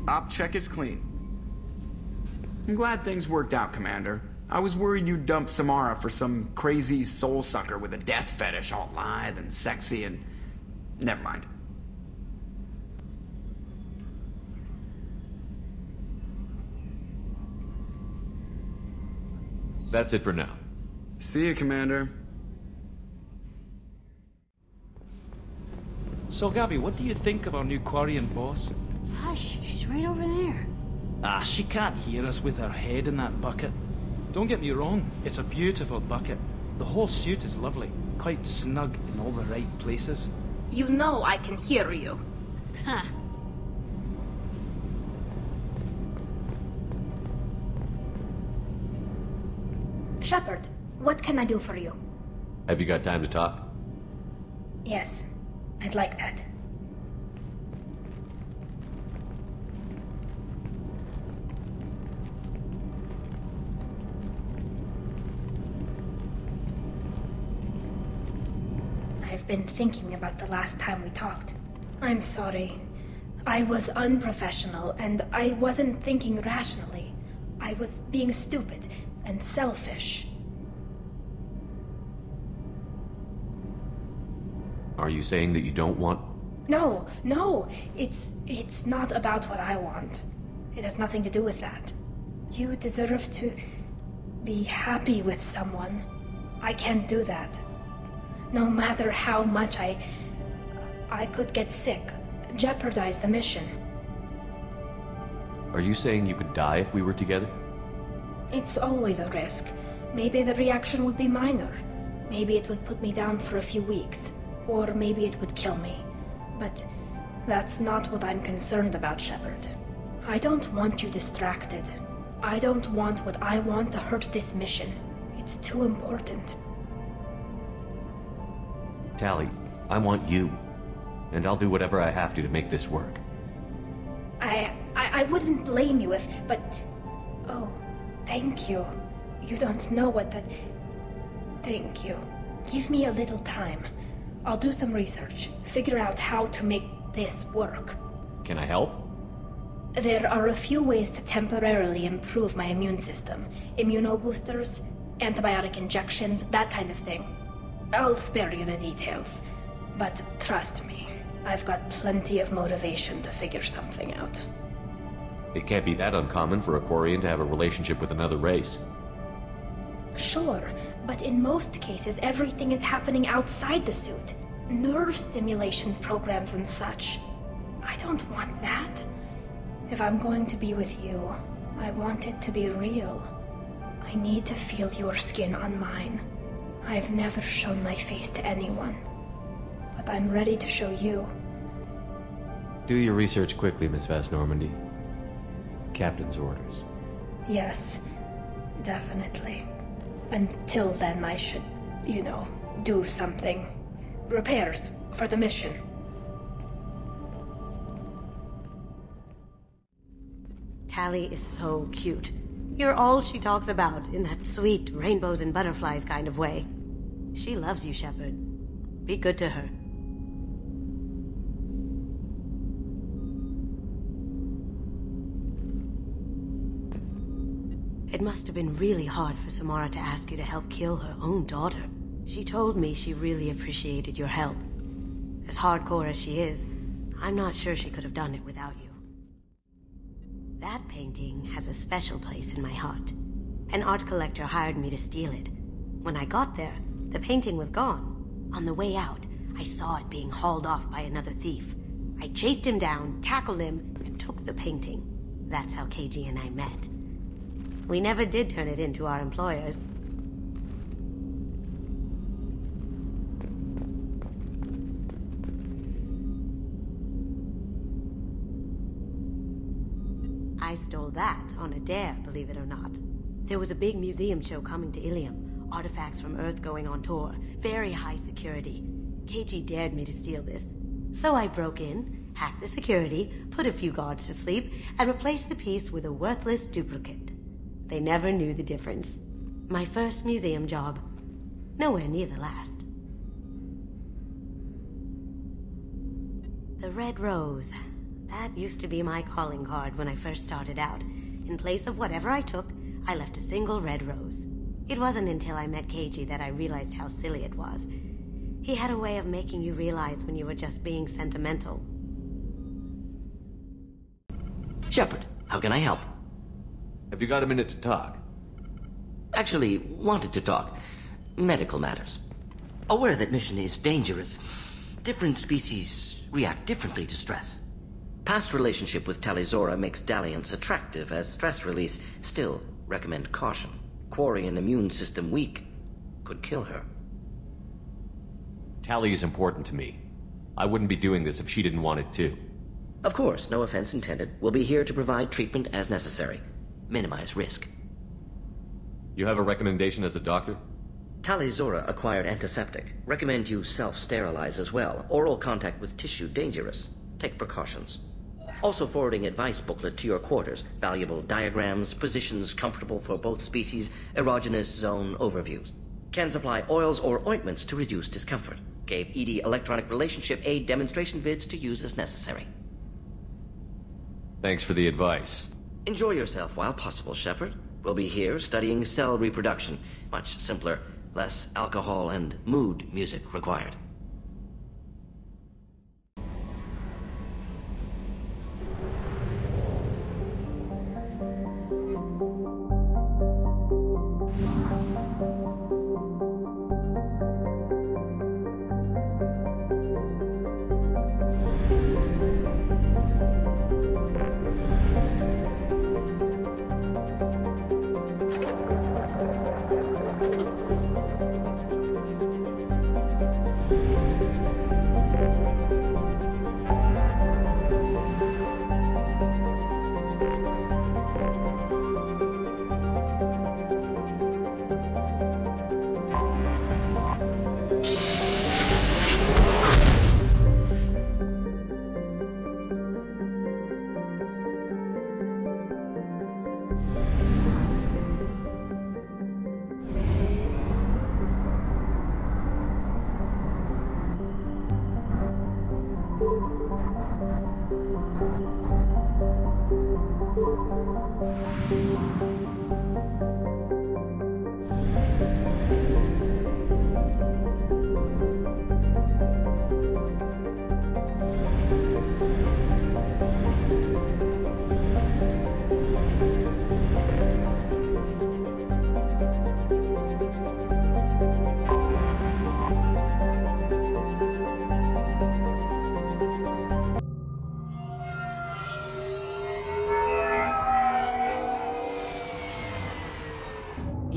Op check is clean. I'm glad things worked out, Commander. I was worried you'd dump Samara for some crazy soul sucker with a death fetish, all lithe and sexy and... Never mind. That's it for now. See you, Commander. So, Gabby, what do you think of our new Quarian boss? Hush, she's right over there. Ah, she can't hear us with her head in that bucket. Don't get me wrong, it's a beautiful bucket. The whole suit is lovely, quite snug in all the right places. You know I can hear you. Huh. Shepard, what can I do for you? Have you got time to talk? Yes, I'd like that. I've been thinking about the last time we talked. I'm sorry. I was unprofessional, and I wasn't thinking rationally. I was being stupid and selfish. Are you saying that you don't want... No. It's not about what I want. It has nothing to do with that. You deserve to be happy with someone. I can't do that. No matter how much I could get sick, jeopardize the mission. Are you saying you could die if we were together? It's always a risk. Maybe the reaction would be minor. Maybe it would put me down for a few weeks. Or maybe it would kill me. But that's not what I'm concerned about, Shepard. I don't want you distracted. I don't want what I want to hurt this mission. It's too important. Tali, I want you. And I'll do whatever I have to make this work. I wouldn't blame you if... But... Oh, thank you. You don't know what that... Thank you. Give me a little time. I'll do some research. Figure out how to make this work. Can I help? There are a few ways to temporarily improve my immune system. Immunoboosters, antibiotic injections, that kind of thing. I'll spare you the details. But trust me, I've got plenty of motivation to figure something out. It can't be that uncommon for a Quarian to have a relationship with another race. Sure, but in most cases everything is happening outside the suit. Nerve stimulation programs and such. I don't want that. If I'm going to be with you, I want it to be real. I need to feel your skin on mine. I've never shown my face to anyone, but I'm ready to show you. Do your research quickly, Miss Vast Normandy. Captain's orders. Yes, definitely. Until then, I should, do something. Repairs for the mission. Tali is so cute. You're all she talks about in that sweet rainbows and butterflies kind of way. She loves you, Shepard. Be good to her. It must have been really hard for Samara to ask you to help kill her own daughter. She told me she really appreciated your help. As hardcore as she is, I'm not sure she could have done it without you. That painting has a special place in my heart. An art collector hired me to steal it. When I got there, the painting was gone. On the way out, I saw it being hauled off by another thief. I chased him down, tackled him, and took the painting. That's how KG and I met. We never did turn it into our employers. I stole that on a dare, believe it or not. There was a big museum show coming to Ilium. Artifacts from Earth going on tour. Very high security. KG dared me to steal this. So I broke in, hacked the security, put a few guards to sleep, and replaced the piece with a worthless duplicate. They never knew the difference. My first museum job. Nowhere near the last. The red rose. That used to be my calling card when I first started out. In place of whatever I took, I left a single red rose. It wasn't until I met Keiji that I realized how silly it was. He had a way of making you realize when you were just being sentimental. Shepard, how can I help? Have you got a minute to talk? Actually, wanted to talk. Medical matters. Aware that mission is dangerous. Different species react differently to stress. Past relationship with Tali makes dalliance attractive as stress release. Still, recommend caution. Quarian immune system weak. Could kill her. Tali is important to me. I wouldn't be doing this if she didn't want it too. Of course, no offense intended. We'll be here to provide treatment as necessary. Minimize risk. You have a recommendation as a doctor? Tali acquired antiseptic. Recommend you self-sterilize as well. Oral contact with tissue dangerous. Take precautions. Also forwarding advice booklet to your quarters. Valuable diagrams, positions comfortable for both species, erogenous zone overviews. Can supply oils or ointments to reduce discomfort. Gave ED electronic relationship aid demonstration vids to use as necessary. Thanks for the advice. Enjoy yourself while possible, Shepard. We'll be here studying cell reproduction. Much simpler, less alcohol and mood music required.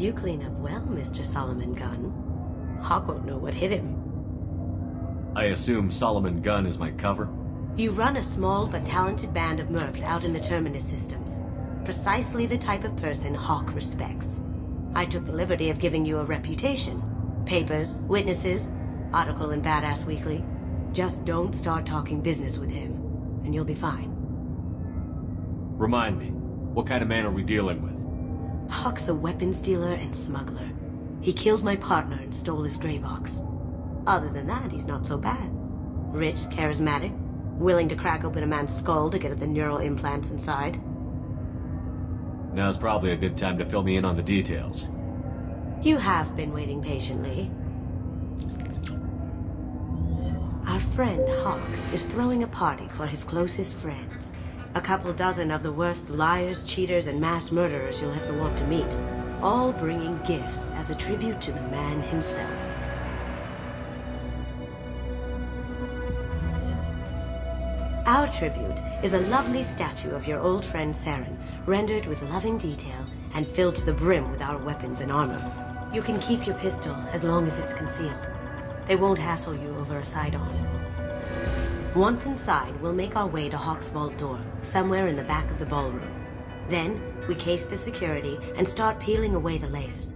You clean up well, Mr. Solomon Gunn. Hawk won't know what hit him. I assume Solomon Gunn is my cover? You run a small but talented band of mercs out in the Terminus systems. Precisely the type of person Hawk respects. I took the liberty of giving you a reputation. Papers, witnesses, article in Badass Weekly. Just don't start talking business with him, and you'll be fine. Remind me, what kind of man are we dealing with? Hawk's a weapons dealer and smuggler. He killed my partner and stole his gray box. Other than that, he's not so bad. Rich, charismatic, willing to crack open a man's skull to get at the neural implants inside. Now's probably a good time to fill me in on the details. You have been waiting patiently. Our friend Hawk is throwing a party for his closest friends. A couple dozen of the worst liars, cheaters, and mass murderers you'll ever want to meet. All bringing gifts as a tribute to the man himself. Our tribute is a lovely statue of your old friend Saren, rendered with loving detail and filled to the brim with our weapons and armor. You can keep your pistol as long as it's concealed. They won't hassle you over a sidearm. Once inside, we'll make our way to Hawk's vault door, somewhere in the back of the ballroom. Then, we case the security and start peeling away the layers.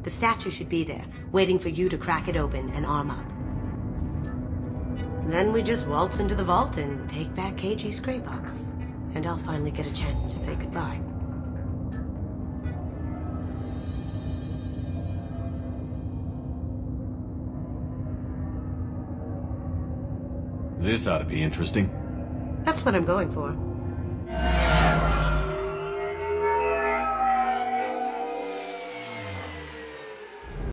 The statue should be there, waiting for you to crack it open and arm up. Then we just waltz into the vault and take back KG's gray box. And I'll finally get a chance to say goodbye. This ought to be interesting. That's what I'm going for.